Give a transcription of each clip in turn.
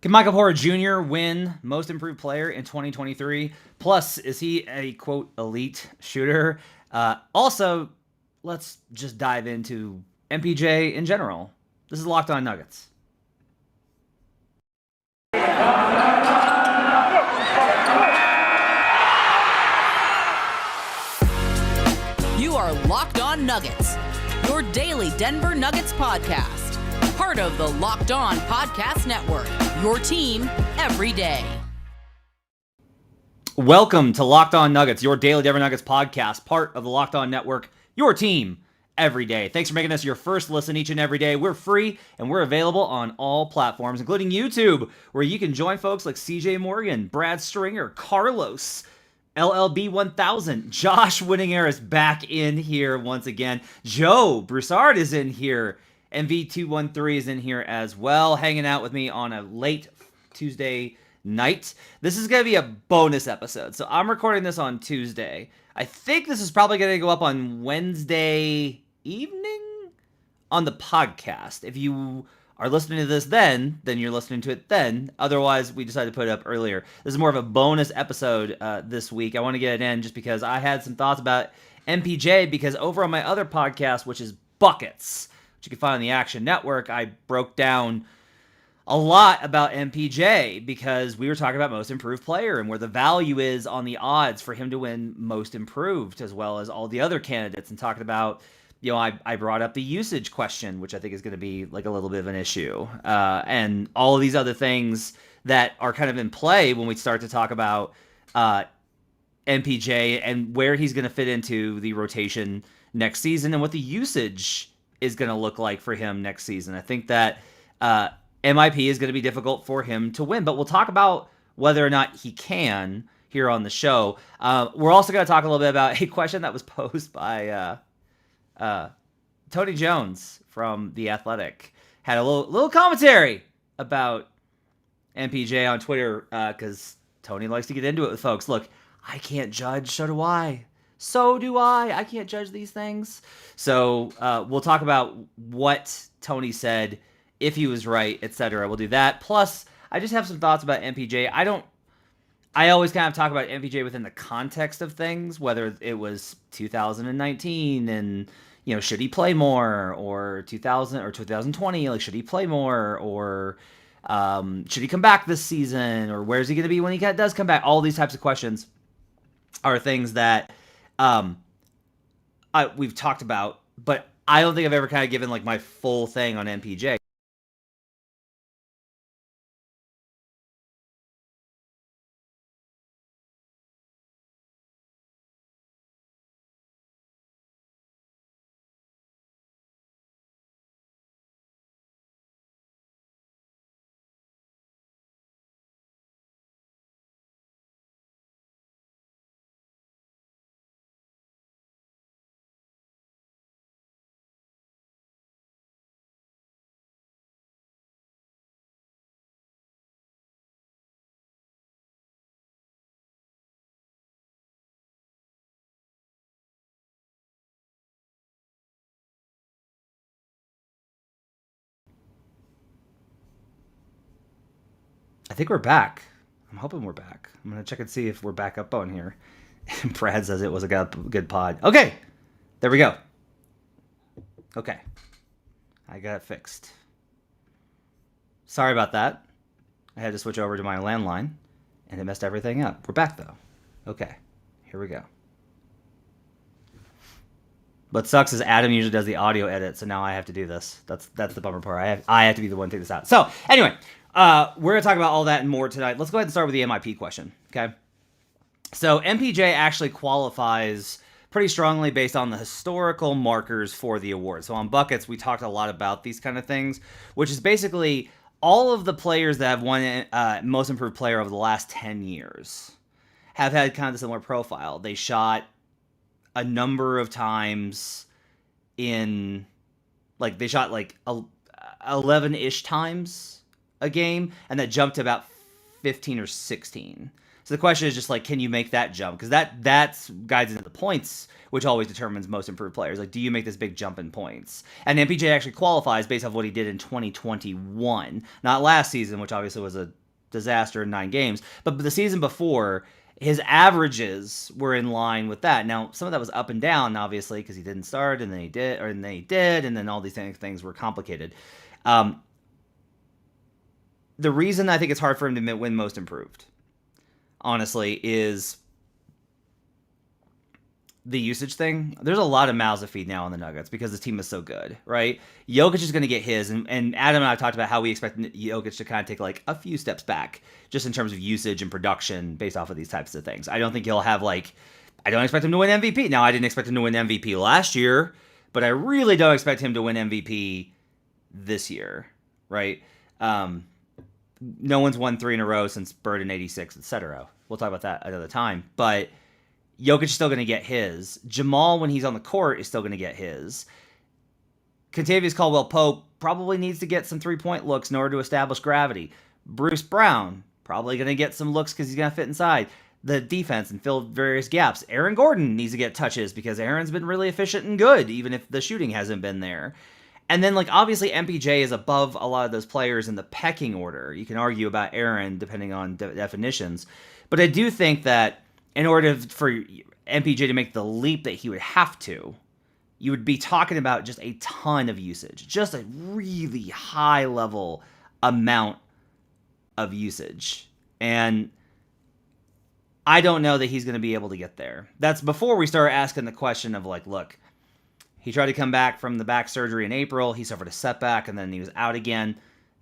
Can Michael Porter Jr. win Most Improved Player in 2023? Plus, is he a, quote, elite shooter? Also, let's just dive into MPJ in general. This is Locked On Nuggets. You are Locked On Nuggets, your daily Denver Nuggets podcast. Part of the Locked On Podcast Network, your team every day. Welcome to Locked On Nuggets, your daily Denver Nuggets podcast, part of the Locked On Network, your team every day. Thanks for making this your first listen each and every day. We're free and we're available on all platforms, including YouTube, where you can join folks like CJ Morgan, Brad Stringer, Carlos, LLB 1000, Josh Winninger is back in here once again. Joe Broussard is in here. MV213 is in here as well, hanging out with me on a late Tuesday night. This is going to be a bonus episode. So I'm recording this on Tuesday. I think this is probably going to go up on Wednesday evening on the podcast. If you are listening to this then you're listening to it then. Otherwise, we decided to put it up earlier. This is more of a bonus episode this week. I want to get it in just because I had some thoughts about MPJ, because over on my other podcast, which is Buckets, which you can find on the Action Network, I broke down a lot about MPJ because we were talking about Most Improved Player and where the value is on the odds for him to win Most Improved, as well as all the other candidates, and talking about, I brought up the usage question, which I think is going to be like a little bit of an issue, and all of these other things that are kind of in play when we start to talk about MPJ and where he's going to fit into the rotation next season and what the usage is going to look like for him next season. I think that MIP is going to be difficult for him to win, but we'll talk about whether or not he can here on the show. We're also going to talk a little bit about a question that was posed by Tony Jones from The Athletic. Had a little commentary about MPJ on Twitter because Tony likes to get into it with folks. Look, I can't judge, so do I. So do I. I can't judge these things. So we'll talk about what Tony said, if he was right, etc. We'll do that. Plus, I just have some thoughts about MPJ. I always kind of talk about MPJ within the context of things, whether it was 2019 and, should he play more, or 2000 or 2020, like, should he play more, or should he come back this season, or where's he going to be when he does come back? All these types of questions are things that we've talked about, but I don't think I've ever kind of given like my full thing on MPJ. I think we're back. I'm hoping we're back. I'm going to check and see if we're back up on here. Brad says it was a good pod. Okay. There we go. Okay. I got it fixed. Sorry about that. I had to switch over to my landline, and it messed everything up. We're back, though. Okay. Here we go. What sucks is Adam usually does the audio edit, so now I have to do this. That's the bummer part. I have to be the one to take this out. So, anyway, we're going to talk about all that and more tonight. Let's go ahead and start with the MIP question, okay? So, MPJ actually qualifies pretty strongly based on the historical markers for the award. So, on Buckets, we talked a lot about these kind of things, which is basically all of the players that have won Most Improved Player over the last 10 years have had kind of a similar profile. They shot a number of times in, like, they shot like 11-ish times a game, and that jumped to about 15 or 16. So the question is just like, can you make that jump? Because that's guides into the points, which always determines most improved players. Like, do you make this big jump in points? And MPJ actually qualifies based off what he did in 2021, not last season, which obviously was a disaster in 9 games, but the season before, his averages were in line with that. Now, some of that was up and down, obviously, because he didn't start, and then he did, and then he did, and then all these things were complicated. The reason I think it's hard for him to win most improved, honestly, is the usage thing. There's a lot of mouths to feed now on the Nuggets because the team is so good, right? Jokic is going to get his, and Adam and I talked about how we expect Jokic to kind of take like a few steps back just in terms of usage and production based off of these types of things. I don't think he'll have like, I don't expect him to win MVP. Now, I didn't expect him to win MVP last year, but I really don't expect him to win MVP this year, right? No one's won 3 in a row since Bird in 86, etc. We'll talk about that another time, but Jokic is still going to get his. Jamal, when he's on the court, is still going to get his. Kentavious Caldwell-Pope probably needs to get some three-point looks in order to establish gravity. Bruce Brown, probably going to get some looks because he's going to fit inside the defense and fill various gaps. Aaron Gordon needs to get touches because Aaron's been really efficient and good, even if the shooting hasn't been there. And then, like, obviously MPJ is above a lot of those players in the pecking order. You can argue about Aaron depending on definitions. But I do think that in order for MPJ to make the leap that he would have to, you would be talking about just a ton of usage. Just a really high level amount of usage. And I don't know that he's going to be able to get there. That's before we start asking the question of like, look, he tried to come back from the back surgery in April. He suffered a setback and then he was out again.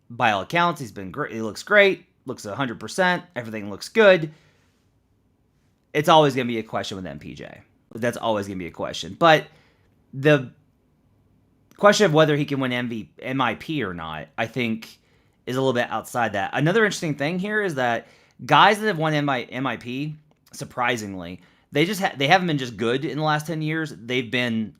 By all accounts, he's been great. He looks great. Looks 100%. Everything looks good. It's always going to be a question with MPJ. That's always going to be a question. But the question of whether he can win MIP or not, I think, is a little bit outside that. Another interesting thing here is that guys that have won MIP, surprisingly, they haven't been just good in the last 10 years. They've been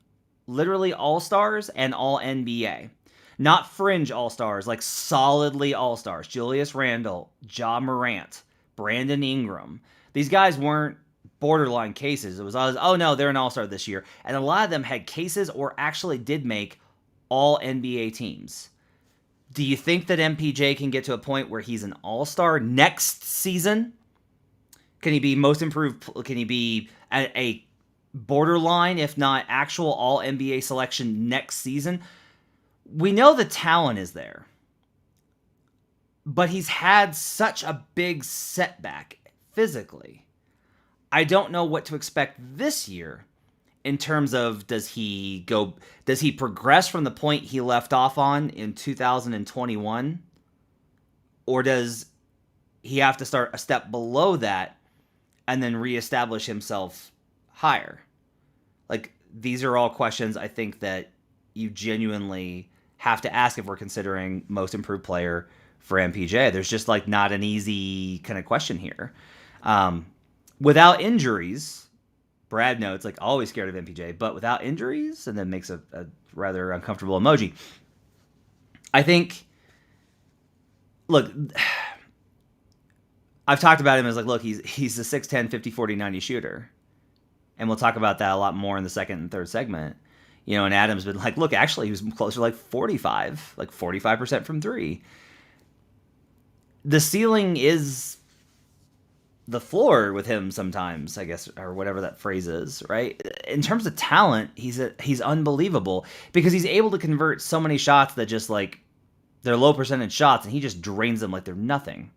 literally all-stars and all-NBA. Not fringe all-stars, like solidly all-stars. Julius Randle, Ja Morant, Brandon Ingram. These guys weren't borderline cases. It was always, oh no, they're an all-star this year. And a lot of them had cases or actually did make all NBA teams. Do you think that MPJ can get to a point where he's an all-star next season? Can he be most improved? Can he be a borderline, if not actual all NBA selection next season? We know the talent is there. But he's had such a big setback physically. I don't know what to expect this year in terms of does he progress from the point he left off on in 2021? Or does he have to start a step below that and then reestablish himself higher? Like, these are all questions I think that you genuinely have to ask if we're considering most improved player for MPJ. There's just like not an easy kind of question here. Without injuries, Brad notes, like, always scared of MPJ, but without injuries, and then makes a rather uncomfortable emoji. I think, look, I've talked about him as like, look, he's a 6'10", 50, 40, 90 shooter. And we'll talk about that a lot more in the second and third segment. You know, and Adam's been like, look, actually, he was closer to like 45, like 45% from 3. The ceiling is the floor with him sometimes, I guess, or whatever that phrase is, right? In terms of talent, he's unbelievable because he's able to convert so many shots that just like they're low percentage shots and he just drains them like they're nothing.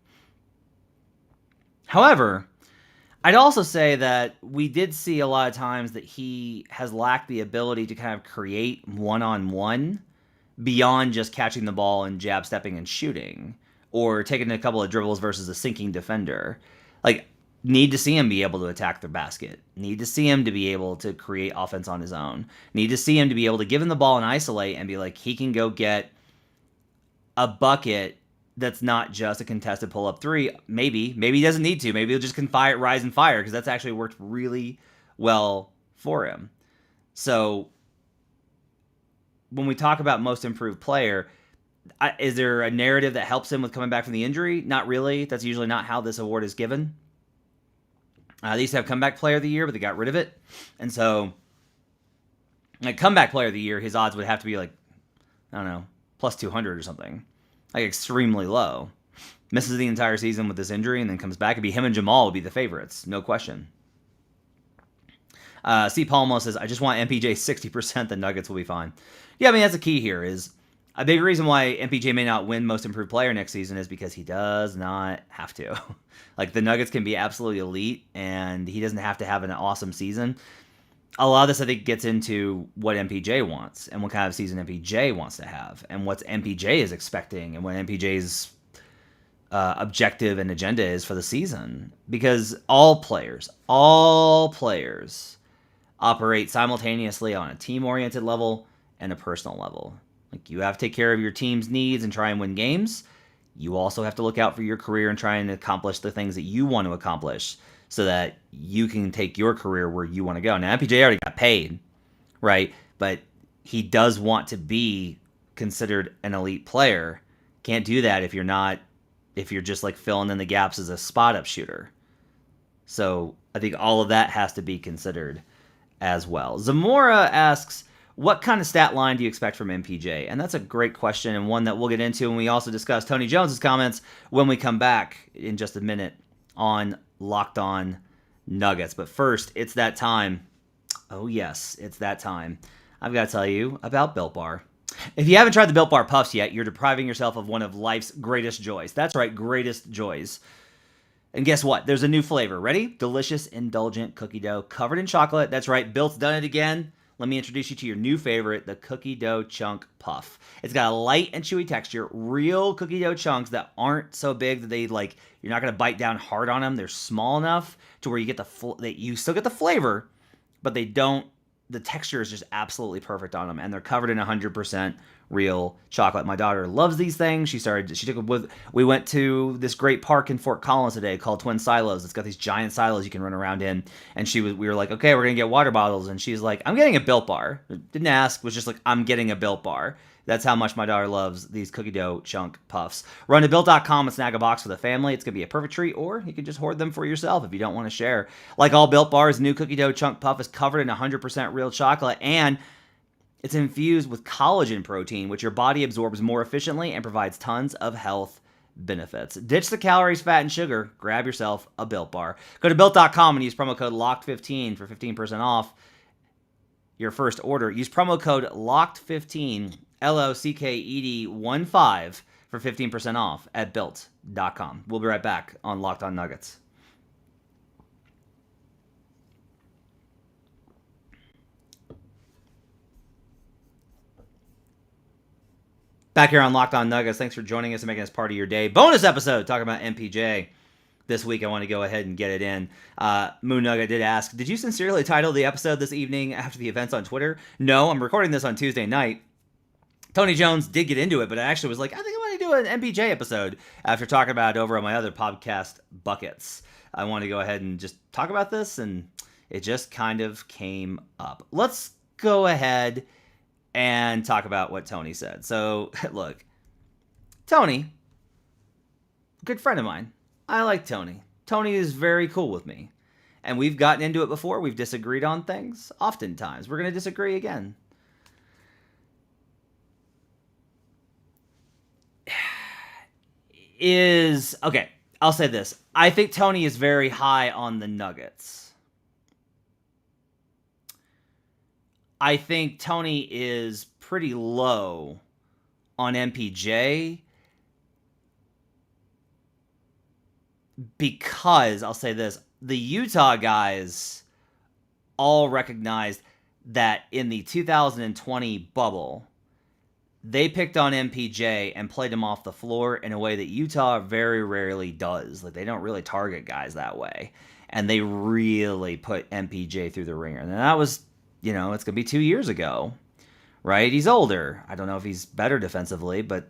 However, I'd also say that we did see a lot of times that he has lacked the ability to kind of create one-on-one beyond just catching the ball and jab stepping and shooting or taking a couple of dribbles versus a sinking defender. Like, need to see him be able to attack the basket. Need to see him to be able to create offense on his own. Need to see him to be able to give him the ball and isolate and be like, he can go get a bucket that's not just a contested pull-up 3. Maybe he doesn't need to. Maybe he'll just rise and fire because that's actually worked really well for him. So when we talk about most improved player, is there a narrative that helps him with coming back from the injury? Not really. That's usually not how this award is given. They used to have comeback player of the year, but they got rid of it. And so, like, comeback player of the year, his odds would have to be like, I don't know, plus 200 or something. Like, extremely low. Misses the entire season with this injury and then comes back. It'd be him and Jamal would be the favorites. No question. C. Palmo says, I just want MPJ 60%. The Nuggets will be fine. Yeah, I mean, that's the key here is a big reason why MPJ may not win most improved player next season is because he does not have to. Like, the Nuggets can be absolutely elite, and he doesn't have to have an awesome season. A lot of this, I think, gets into what MPJ wants and what kind of season MPJ wants to have and what MPJ is expecting and what MPJ's objective and agenda is for the season. Because all players operate simultaneously on a team-oriented level and a personal level. Like, you have to take care of your team's needs and try and win games. You also have to look out for your career and try and accomplish the things that you want to accomplish so that you can take your career where you want to go. Now, MPJ already got paid, right? But he does want to be considered an elite player. Can't do that if you're just like filling in the gaps as a spot-up shooter. So I think all of that has to be considered as well. Zamora asks, what kind of stat line do you expect from MPJ? And that's a great question and one that we'll get into. And we also discuss Tony Jones's comments when we come back in just a minute on Locked On Nuggets. But first, it's that time. Oh, yes, it's that time. I've got to tell you about Built Bar. If you haven't tried the Built Bar Puffs yet, you're depriving yourself of one of life's greatest joys. That's right, greatest joys. And guess what? There's a new flavor. Ready? Delicious, indulgent cookie dough covered in chocolate. That's right, Built's done it again. Let me introduce you to your new favorite, the Cookie Dough Chunk Puff. It's got a light and chewy texture, real cookie dough chunks that aren't so big that you're not going to bite down hard on them. They're small enough to where you get you still get the flavor, but the texture is just absolutely perfect on them, and they're covered in 100% real chocolate. My daughter loves these things. We went to this great park in Fort Collins today called Twin Silos. It's got these giant silos you can run around in, and we were like, okay, we're gonna get water bottles, and she's like, I'm getting a Built Bar. Didn't ask, was just like, I'm getting a Built Bar. That's how much my daughter loves these cookie dough chunk puffs. Run to Built.com and snag a box for the family. It's going to be a perfect treat, or you can just hoard them for yourself if you don't want to share. Like all Built Bars, new cookie dough chunk puff is covered in 100% real chocolate, and it's infused with collagen protein, which your body absorbs more efficiently and provides tons of health benefits. Ditch the calories, fat, and sugar. Grab yourself a Built Bar. Go to Built.com and use promo code LOCKED15 for 15% off your first order. Use promo code LOCKED15, LOCKED15 for 15% off at Built.com. We'll be right back on Locked On Nuggets. Back here on Locked On Nuggets. Thanks for joining us and making us part of your day. Bonus episode talking about MPJ. This week, I want to go ahead and get it in. Moon Nugget did ask, did you sincerely title the episode this evening after the events on Twitter? No, I'm recording this on Tuesday night. Tony Jones did get into it, but I actually was like, I think I want to do an MPJ episode after talking about it over on my other podcast, Buckets. I want to go ahead and just talk about this, and it just kind of came up. Let's go ahead and talk about what Tony said. So, look, Tony, good friend of mine. I like Tony. Tony is very cool with me. And we've gotten into it before. We've disagreed on things. Oftentimes. We're going to disagree again. Okay, I'll say this. I think Tony is very high on the Nuggets. I think Tony is pretty low on MPJ. Because, I'll say this, the Utah guys all recognized that in the 2020 bubble, they picked on MPJ and played him off the floor in a way that Utah very rarely does. Like, they don't really target guys that way. And they really put MPJ through the ringer. And that was, it's going to be 2 years ago, right? He's older. I don't know if he's better defensively, but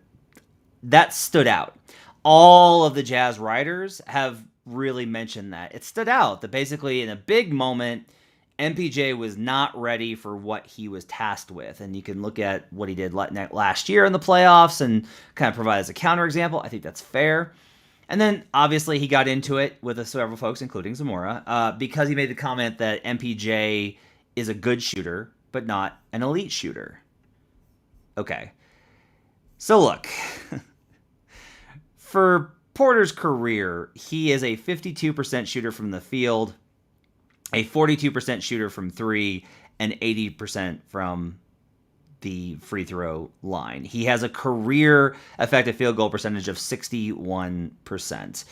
that stood out. All of the Jazz writers have really mentioned that. It stood out that basically in a big moment, MPJ was not ready for what he was tasked with. And you can look at what he did last year in the playoffs and kind of provide as a counterexample. I think that's fair. And then, obviously, he got into it with several folks, including Zamora, because he made the comment that MPJ is a good shooter, but not an elite shooter. Okay. So, look. For Porter's career, he is a 52% shooter from the field, a 42% shooter from three, and 80% from the free throw line. He has a career effective field goal percentage of 61%.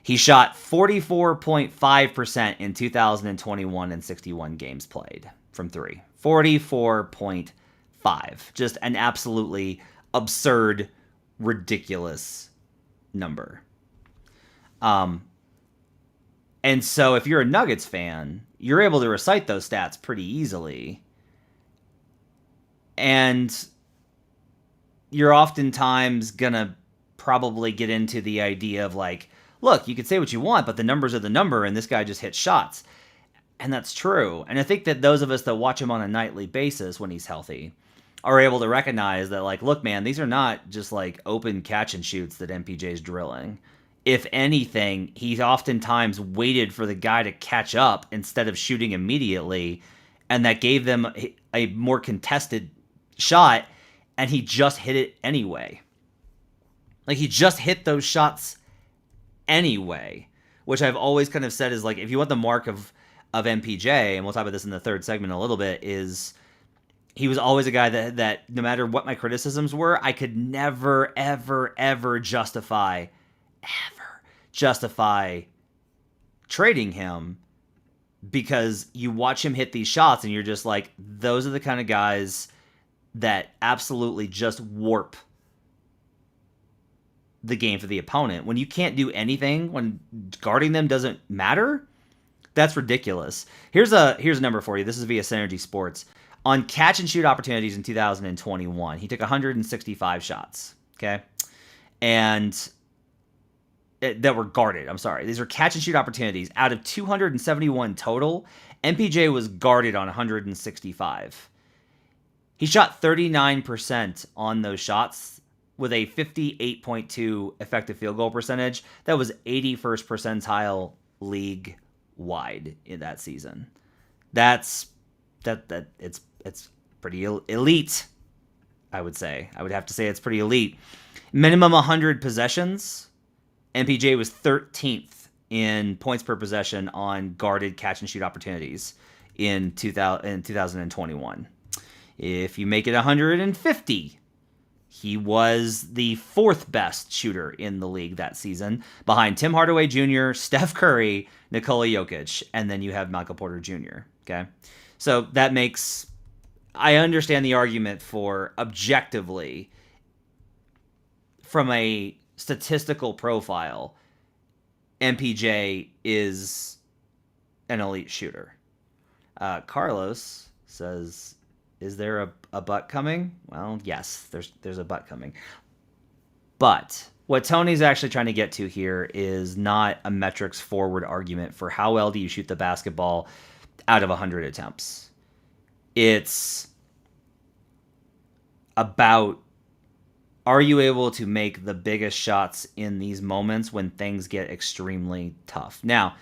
He shot 44.5% in 2021 and 61 games played from three. 44.5. Just an absolutely absurd, ridiculous number. And so if you're a Nuggets fan, you're able to recite those stats pretty easily. And you're oftentimes going to probably get into the idea of like, look, you can say what you want, but the numbers are the number, and this guy just hits shots. And that's true. And I think that those of us that watch him on a nightly basis when he's healthy are able to recognize that, like, look, man, these are not just like open catch and shoots that MPJ is drilling. If anything, he's oftentimes waited for the guy to catch up instead of shooting immediately, and that gave them a more contested shot, and he just hit it anyway. Like, he just hit those shots anyway, which I've always kind of said is like, if you want the mark of MPJ, and we'll talk about this in the third segment a little bit, is he was always a guy that no matter what my criticisms were, I could never, ever justify trading him, because you watch him hit these shots and you're just like, those are the kind of guys that absolutely just warp the game for the opponent. When you can't do anything, when guarding them doesn't matter, that's ridiculous. Here's a number for you. This is via Synergy Sports. On catch and shoot opportunities in 2021, he took 165 shots, okay? And that were guarded. I'm sorry. These are catch and shoot opportunities. Out of 271 total, MPJ was guarded on 165. He shot 39% on those shots with a 58.2 effective field goal percentage. That was 81st percentile league wide in that season. It's pretty elite, I would say. I would have to say it's pretty elite. Minimum 100 possessions. MPJ was 13th in points per possession on guarded catch and shoot opportunities in 2021. If you make it 150, he was the fourth best shooter in the league that season, behind Tim Hardaway Jr., Steph Curry, Nikola Jokic, and then you have Michael Porter Jr., okay? So that makes... I understand the argument for objectively, from a statistical profile, MPJ is an elite shooter. Carlos says, is there a butt coming? Well, yes, there's a butt coming. But what Tony's actually trying to get to here is not a metrics forward argument for how well do you shoot the basketball out of 100 attempts. It's about, are you able to make the biggest shots in these moments when things get extremely tough? Now,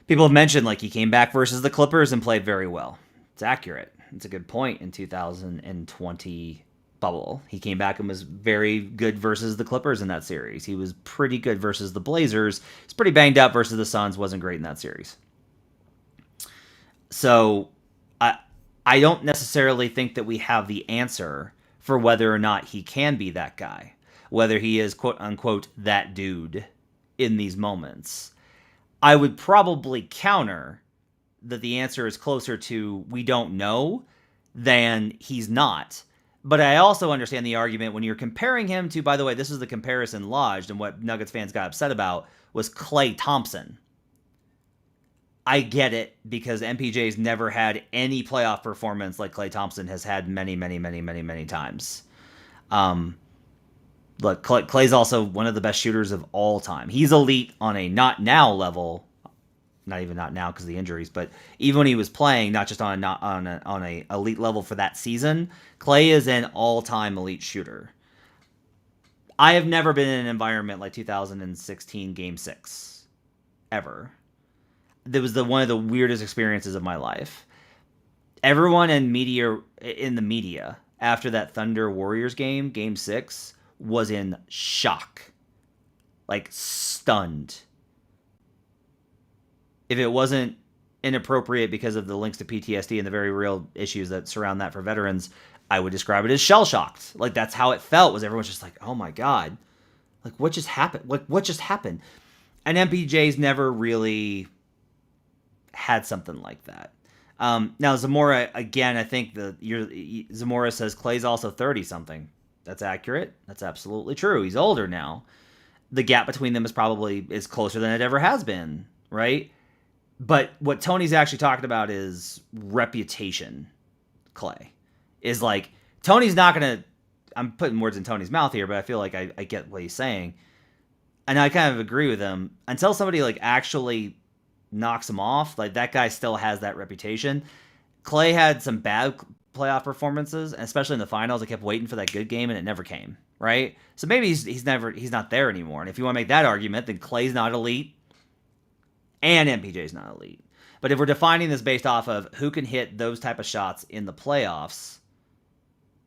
people have mentioned, like, he came back versus the Clippers and played very well. It's accurate. It's a good point in 2020 bubble. He came back and was very good versus the Clippers in that series. He was pretty good versus the Blazers. He's pretty banged up versus the Suns. Wasn't great in that series. So I don't necessarily think that we have the answer for whether or not he can be that guy, whether he is quote unquote that dude in these moments. I would probably counter that the answer is closer to we don't know than he's not. But I also understand the argument when you're comparing him to, by the way, this is the comparison lodged, and what Nuggets fans got upset about was Klay Thompson. I get it, because MPJ's never had any playoff performance like Klay Thompson has had many times. Look, Klay's also one of the best shooters of all time. He's elite on a not now level, not even not now because of the injuries, but even when he was playing, not just on a elite level for that season, Klay is an all-time elite shooter. I have never been in an environment like 2016 Game 6. Ever. That was one of the weirdest experiences of my life. Everyone in the media, after that Thunder Warriors game, Game 6, was in shock. Like, stunned. If it wasn't inappropriate because of the links to PTSD and the very real issues that surround that for veterans, I would describe it as shell-shocked. Like, that's how it felt, was everyone's just like, oh my God. Like, what just happened? What just happened? And MPJ's never really had something like that. Now, Zamora, again, I think Zamora says Clay's also 30-something. That's accurate. That's absolutely true. He's older now. The gap between them is closer than it ever has been, right? But what Tony's actually talking about is reputation, Clay. Is like, Tony's not going to... I'm putting words in Tony's mouth here, but I feel like I get what he's saying. And I kind of agree with him. Until somebody like actually knocks him off, like that guy still has that reputation. Clay had some bad playoff performances, and especially in the finals. I kept waiting for that good game, and it never came, right? So maybe he's not there anymore. And if you want to make that argument, then Clay's not elite, and MPJ's not elite. But if we're defining this based off of who can hit those type of shots in the playoffs,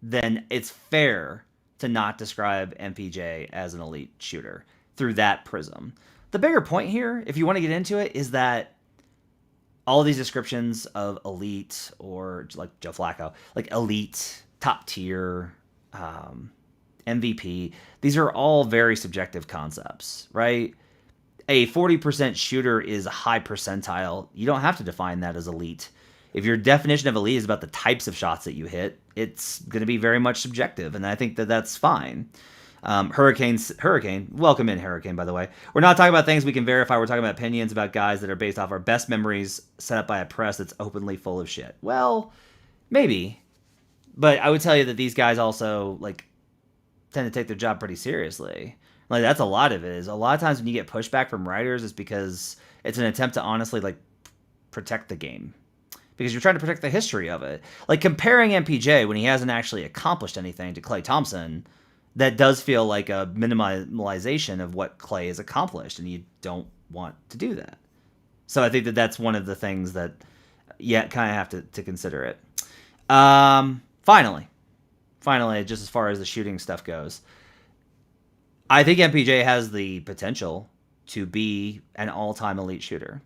then it's fair to not describe MPJ as an elite shooter through that prism. The bigger point here, if you want to get into it, is that all of these descriptions of elite, or like Joe Flacco, like elite, top tier, MVP, these are all very subjective concepts, right? A 40% shooter is a high percentile. You don't have to define that as elite. If your definition of elite is about the types of shots that you hit, it's going to be very much subjective, and I think that that's fine. Hurricane, welcome in, Hurricane, by the way. We're not talking about things we can verify. We're talking about opinions about guys that are based off our best memories set up by a press that's openly full of shit. Well, maybe. But I would tell you that these guys also, like, tend to take their job pretty seriously. Like, that's a lot of it. Is a lot of times when you get pushback from writers, it's because it's an attempt to honestly, like, protect the game. Because you're trying to protect the history of it. Like, comparing MPJ when he hasn't actually accomplished anything to Klay Thompson, that does feel like a minimalization of what Clay has accomplished, and you don't want to do that. So I think that that's one of the things that kind of have to consider it. Finally, just as far as the shooting stuff goes, I think MPJ has the potential to be an all-time elite shooter.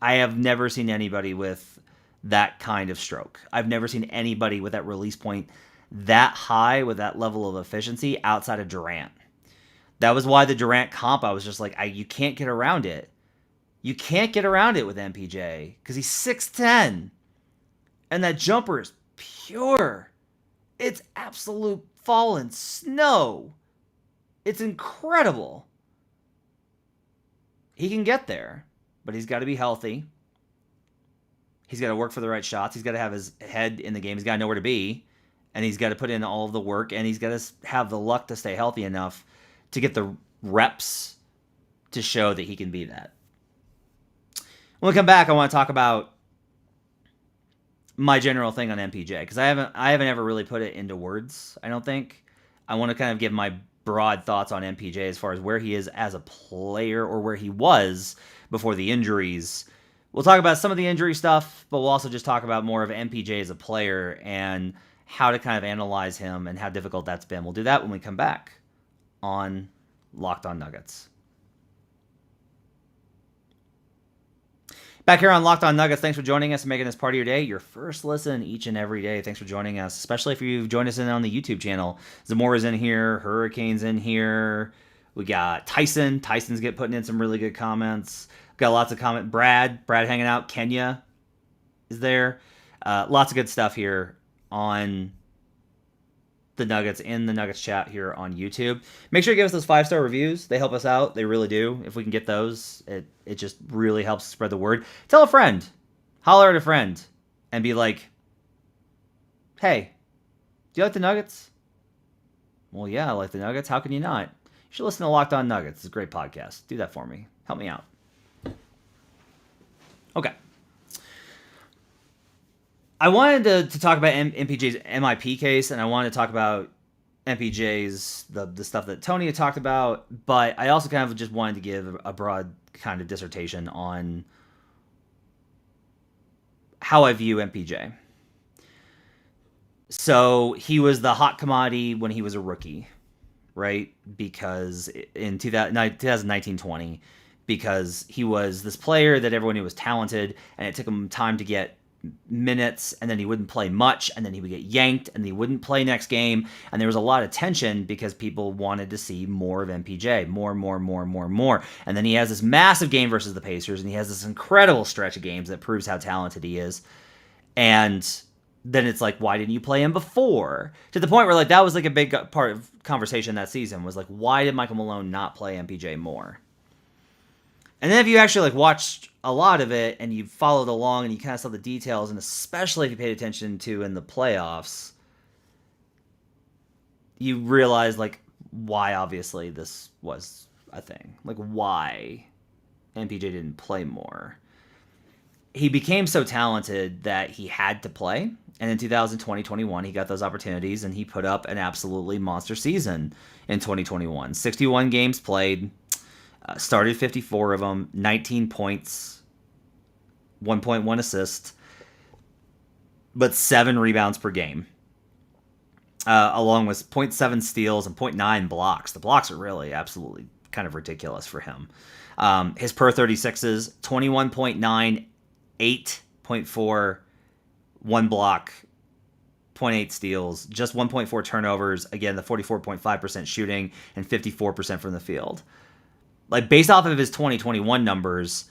I have never seen anybody with that kind of stroke. I've never seen anybody with that release point that high with that level of efficiency outside of Durant. That was why the Durant comp, I was just like, you can't get around it. You can't get around it with MPJ because he's 6'10", and that jumper is pure. It's absolute fallen snow. It's incredible. He can get there, but he's got to be healthy. He's got to work for the right shots. He's got to have his head in the game. He's got to know where to be. And he's got to put in all of the work, and he's got to have the luck to stay healthy enough to get the reps to show that he can be that. When we come back, I want to talk about my general thing on MPJ, because I haven't ever really put it into words, I don't think. I want to kind of give my broad thoughts on MPJ as far as where he is as a player, or where he was before the injuries. We'll talk about some of the injury stuff, but we'll also just talk about more of MPJ as a player and how to kind of analyze him and how difficult that's been. We'll do that when we come back on Locked On Nuggets. Back here on Locked On Nuggets, thanks for joining us and making this part of your day, your first listen each and every day. Thanks for joining us, especially if you've joined us in on the YouTube channel. Zamora's in here, Hurricane's in here. We got Tyson. Tyson's putting in some really good comments. Got lots of comments. Brad hanging out. Kenya is there. Lots of good stuff here on the Nuggets, in the Nuggets chat here on YouTube. Make sure you give us those 5-star reviews. They help us out. They really do. If we can get those, it just really helps spread the word. Tell a friend. Holler at a friend and be like, hey, do you like the Nuggets? Well, yeah, I like the Nuggets. How can you not? You should listen to Locked On Nuggets. It's a great podcast. Do that for me. Help me out. Okay. I wanted to talk about MPJ's MIP case, and I wanted to talk about MPJ's the stuff that Tony had talked about, but I also kind of just wanted to give a broad kind of dissertation on how I view MPJ. So he was the hot commodity when he was a rookie, right? Because in 2019-20, because he was this player that everyone knew was talented, and it took him time to get minutes, and then he wouldn't play much, and then he would get yanked, and he wouldn't play next game, and there was a lot of tension because people wanted to see more of MPJ, more. And then he has this massive game versus the Pacers, and he has this incredible stretch of games that proves how talented he is. And then it's like, why didn't you play him before? To the point where like that was like a big part of conversation that season was like, why did Michael Malone not play MPJ more? And then if you actually like watched a lot of it and you followed along and you kind of saw the details, and especially if you paid attention to in the playoffs, you realize like why obviously this was a thing. Like why MPJ didn't play more. He became so talented that he had to play. And in 2020-21, he got those opportunities, and he put up an absolutely monster season in 2021. 61 games played, started 54 of them, 19 points, 1.1 assists, but 7 rebounds per game, along with 0.7 steals and 0.9 blocks. The blocks are really absolutely kind of ridiculous for him. His per 36s, 21.9, 8.4, 1 block, 0.8 steals, just 1.4 turnovers. Again, the 44.5% shooting and 54% from the field. Like, based off of his 2021 numbers,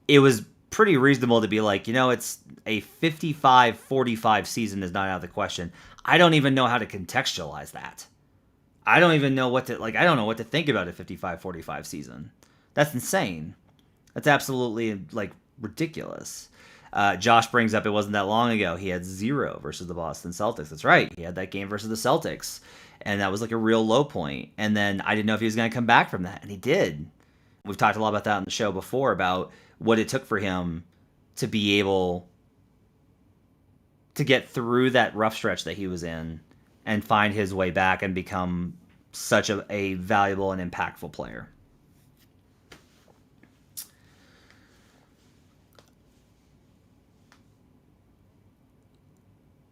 it was pretty reasonable to be like, it's a 55-45 season is not out of the question. I don't even know how to contextualize that. I don't even know what to, I don't know what to think about a 55-45 season. That's insane. That's absolutely, ridiculous. Josh brings up it wasn't that long ago. He had 0 versus the Boston Celtics. That's right. He had that game versus the Celtics. And that was like a real low point. And then I didn't know if he was going to come back from that. And he did. We've talked a lot about that on the show before, about what it took for him to be able to get through that rough stretch that he was in and find his way back and become such a valuable and impactful player.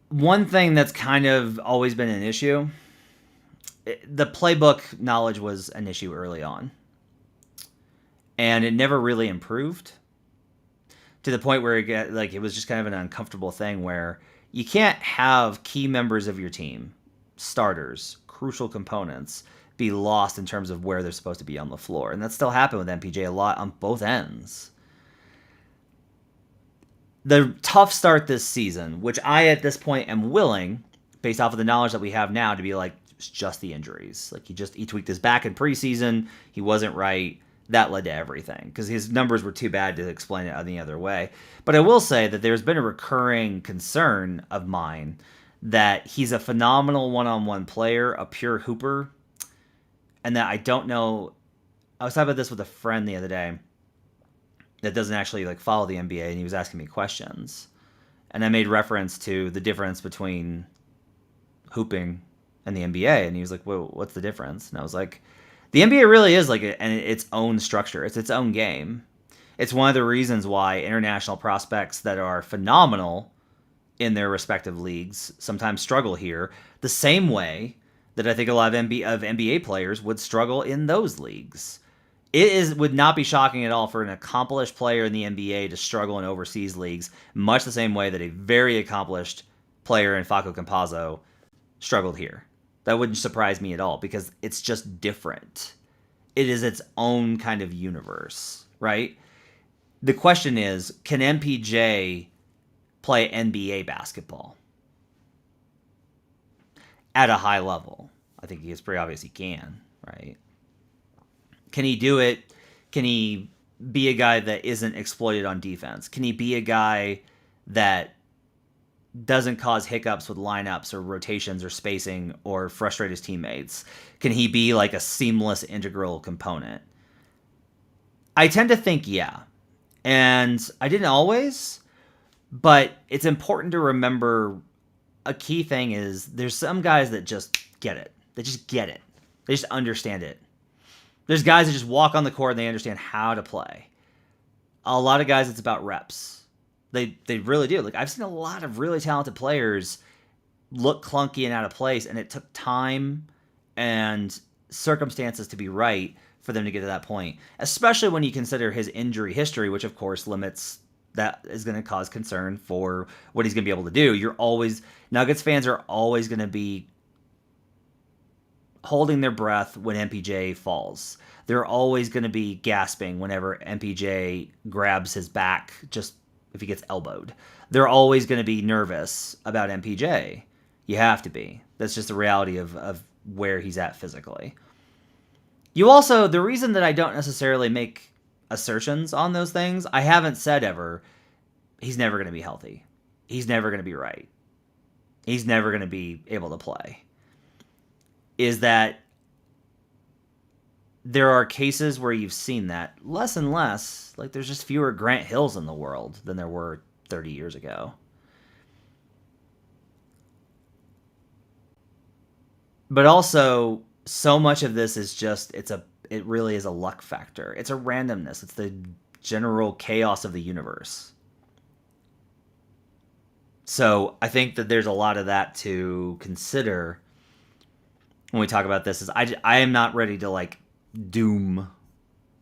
One thing that's kind of always been an issue, the playbook knowledge was an issue early on. And it never really improved to the point where it was just kind of an uncomfortable thing where you can't have key members of your team, starters, crucial components, be lost in terms of where they're supposed to be on the floor. And that still happened with MPJ a lot on both ends. The tough start this season, which I at this point am willing, based off of the knowledge that we have now, to be like, it's just the injuries. Like he tweaked his back in preseason. He wasn't right. That led to everything because his numbers were too bad to explain it any other way. But I will say that there's been a recurring concern of mine that he's a phenomenal one-on-one player, a pure hooper, and that I don't know. I was talking about this with a friend the other day that doesn't actually follow the NBA, and he was asking me questions. And I made reference to the difference between hooping and the NBA, and he was like, well, what's the difference? And I was like, the NBA really is its own structure. It's its own game. It's one of the reasons why international prospects that are phenomenal in their respective leagues sometimes struggle here, the same way that I think a lot of NBA players would struggle in those leagues. Would not be shocking at all for an accomplished player in the NBA to struggle in overseas leagues, much the same way that a very accomplished player in Facu Campazzo struggled here. That wouldn't surprise me at all because it's just different. It is its own kind of universe, right? The question is, can MPJ play NBA basketball at a high level? I think it's pretty obvious he can, right? Can he do it? Can he be a guy that isn't exploited on defense? Can he be a guy that doesn't cause hiccups with lineups or rotations or spacing or frustrate his teammates? Can he be like a seamless integral component? I tend to think yeah. And I didn't always, but it's important to remember a key thing is there's some guys that just get it. They just get it. They just understand it. There's guys that just walk on the court and they understand how to play. A lot of guys, it's about reps. They really do. Like, I've seen a lot of really talented players look clunky and out of place, and it took time and circumstances to be right for them to get to that point, especially when you consider his injury history, which of course limits, that is going to cause concern for what he's going to be able to do. Nuggets fans are always going to be holding their breath when MPJ falls. They're always going to be gasping whenever MPJ grabs his back, just if he gets elbowed. They're always going to be nervous about MPJ. You have to be. That's just the reality of where he's at physically. The reason that I don't necessarily make assertions on those things, I haven't said ever, he's never going to be healthy. He's never going to be right. He's never going to be able to play. Is that there are cases where you've seen that less and less. Like, there's just fewer Grant Hills in the world than there were 30 years ago. But also, so much of this is just, it really is a luck factor. It's a randomness. It's the general chaos of the universe. So I think that there's a lot of that to consider when we talk about this. Is I am not ready to, like, doom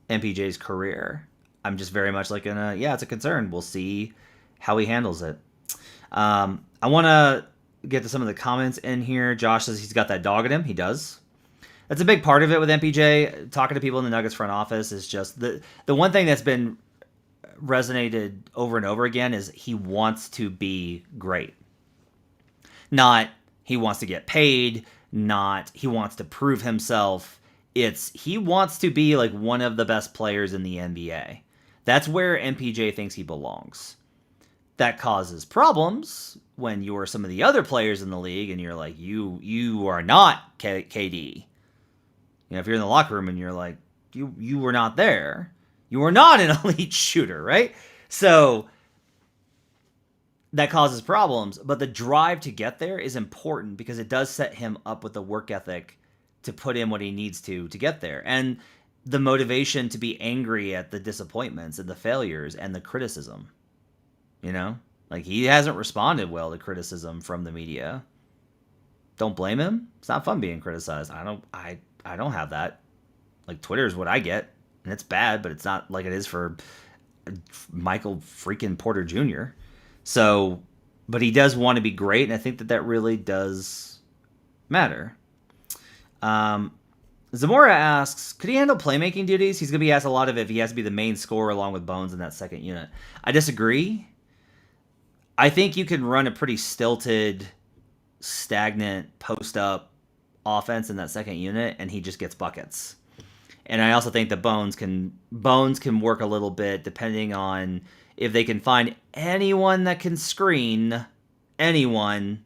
MPJ's career. I'm just very much like it's a concern. We'll see how he handles it. I want to get to some of the comments in here. Josh says he's got that dog in him. He does. That's a big part of it with MPJ. Talking to people in the Nuggets front office is just the one thing that's been resonated over and over again is he wants to be great. Not he wants to get paid, not he wants to prove himself. It's he wants to be like one of the best players in the NBA. That's where MPJ thinks he belongs. That causes problems when you're some of the other players in the league and you're like, you are not KD. You know, if you're in the locker room and you're like, you were not there. You were not an elite shooter, right? So that causes problems. But the drive to get there is important because it does set him up with the work ethic to put in what he needs to get there. And the motivation to be angry at the disappointments and the failures and the criticism. You know? Like, he hasn't responded well to criticism from the media. Don't blame him. It's not fun being criticized. I don't have that. Like, Twitter is what I get, and it's bad, but it's not like it is for Michael freaking Porter Jr. So, but he does want to be great, and I think that really does matter. Zamora asks, could he handle playmaking duties? He's going to be asked a lot of it if he has to be the main scorer along with Bones in that second unit. I disagree. I think you can run a pretty stilted, stagnant, post-up offense in that second unit, and he just gets buckets. And I also think that Bones can work a little bit depending on if they can find anyone that can screen anyone,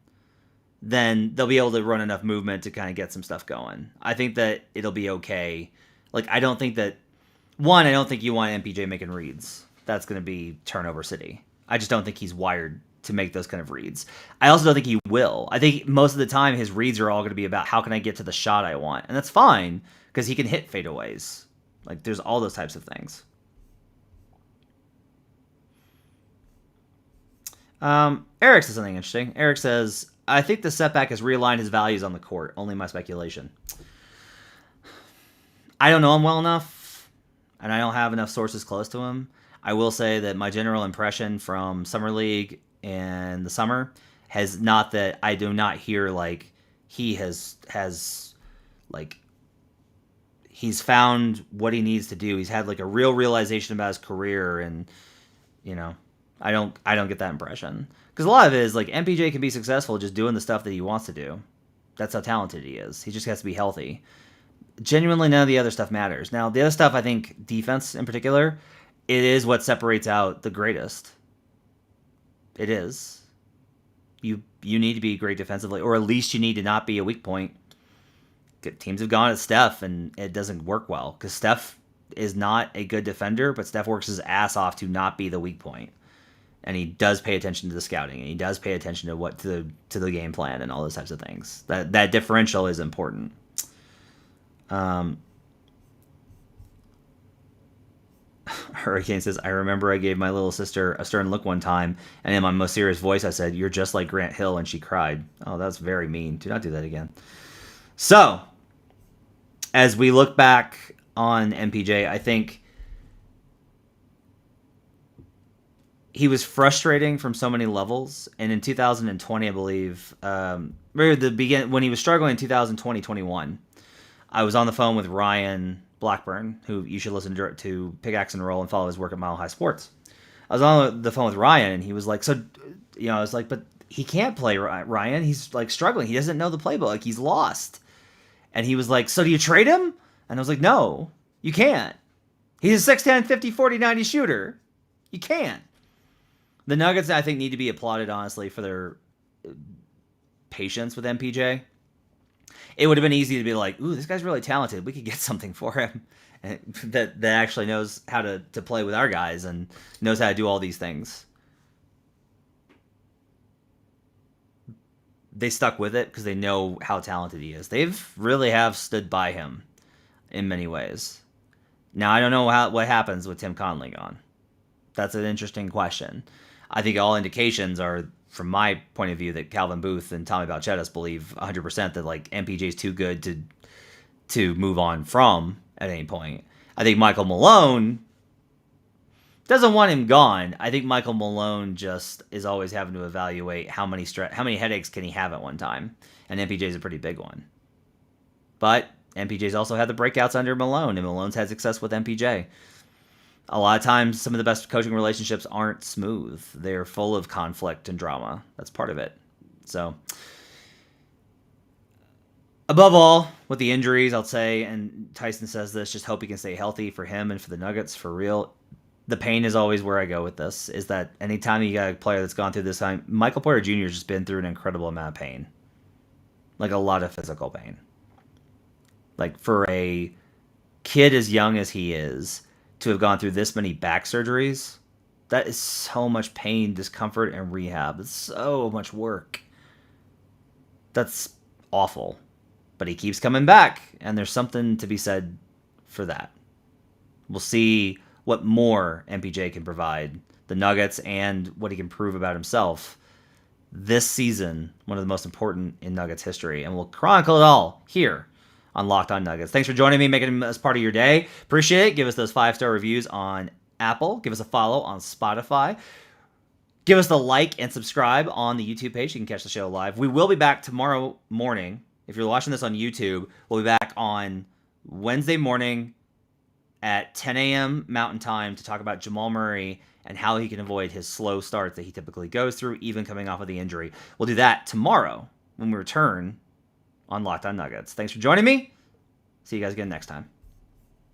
then they'll be able to run enough movement to kind of get some stuff going. I think that it'll be okay. Like, I don't think you want MPJ making reads. That's going to be turnover city. I just don't think he's wired to make those kind of reads. I also don't think he will. I think most of the time his reads are all going to be about how can I get to the shot I want. And that's fine because he can hit fadeaways. Like, there's all those types of things. Eric says something interesting. Eric says, I think the setback has realigned his values on the court. Only my speculation. I don't know him well enough, and I don't have enough sources close to him. I will say that my general impression from Summer League and the summer has not that I do not hear like he has like he's found what he needs to do. He's had like a real realization about his career, and you know, I don't get that impression because a lot of it is like MPJ can be successful just doing the stuff that he wants to do. That's how talented he is. He just has to be healthy. Genuinely, none of the other stuff matters. Now, the other stuff, I think, defense in particular, it is what separates out the greatest. It is. You need to be great defensively, or at least you need to not be a weak point. Teams have gone at Steph, and it doesn't work well because Steph is not a good defender, but Steph works his ass off to not be the weak point. and he does pay attention to the scouting, and he does pay attention to what to the game plan and all those types of things. That differential is important. Hurricane says, I remember I gave my little sister a stern look one time, and in my most serious voice I said, "You're just like Grant Hill," and she cried. Oh, that's very mean. Do not do that again. So, as we look back on MPJ, I think he was frustrating from so many levels. And in 2020, I believe, when he was struggling in 2020-21, I was on the phone with Ryan Blackburn, who you should listen to Pickaxe and Roll and follow his work at Mile High Sports. I was on the phone with Ryan, and he was like, I was like, but he can't play, Ryan. He's like struggling. He doesn't know the playbook. He's lost. And he was like, so do you trade him? And I was like, no, you can't. He's a 6'10", 50, 40, 90 shooter. You can't. The Nuggets, I think, need to be applauded, honestly, for their patience with MPJ. It would have been easy to be like, ooh, this guy's really talented. We could get something for him that actually knows how to play with our guys and knows how to do all these things. They stuck with it because they know how talented he is. They've really have stood by him in many ways. Now, I don't know what happens with Tim Conley gone. That's an interesting question. I think all indications are, from my point of view, that Calvin Booth and Tommy Balchetis believe 100% that like MPJ is too good to move on from at any point. I think Michael Malone doesn't want him gone. I think Michael Malone just is always having to evaluate how many headaches can he have at one time, and MPJ is a pretty big one. But MPJ's also had the breakouts under Malone, and Malone's had success with MPJ. A lot of times, some of the best coaching relationships aren't smooth. They're full of conflict and drama. That's part of it. So, above all, with the injuries, I'll say, and Tyson says this, just hope he can stay healthy for him and for the Nuggets, for real. The pain is always where I go with this, is that anytime you got a player that's gone through this time, Michael Porter Jr. has just been through an incredible amount of pain. Like, a lot of physical pain. Like, for a kid as young as he is, to have gone through this many back surgeries, that is so much pain, discomfort, and rehab. It's so much work. That's awful. But he keeps coming back, and there's something to be said for that. We'll see what more MPJ can provide the Nuggets and what he can prove about himself this season, one of the most important in Nuggets history. And we'll chronicle it all here on Locked On Nuggets. Thanks for joining me, making it as part of your day. Appreciate it. Give us those 5-star reviews on Apple. Give us a follow on Spotify. Give us the like and subscribe on the YouTube page. You can catch the show live. We will be back tomorrow morning. If you're watching this on YouTube, we'll be back on Wednesday morning at 10 a.m. Mountain Time to talk about Jamal Murray and how he can avoid his slow starts that he typically goes through, even coming off of the injury. We'll do that tomorrow when we return on Locked On Nuggets. Thanks for joining me. See you guys again next time.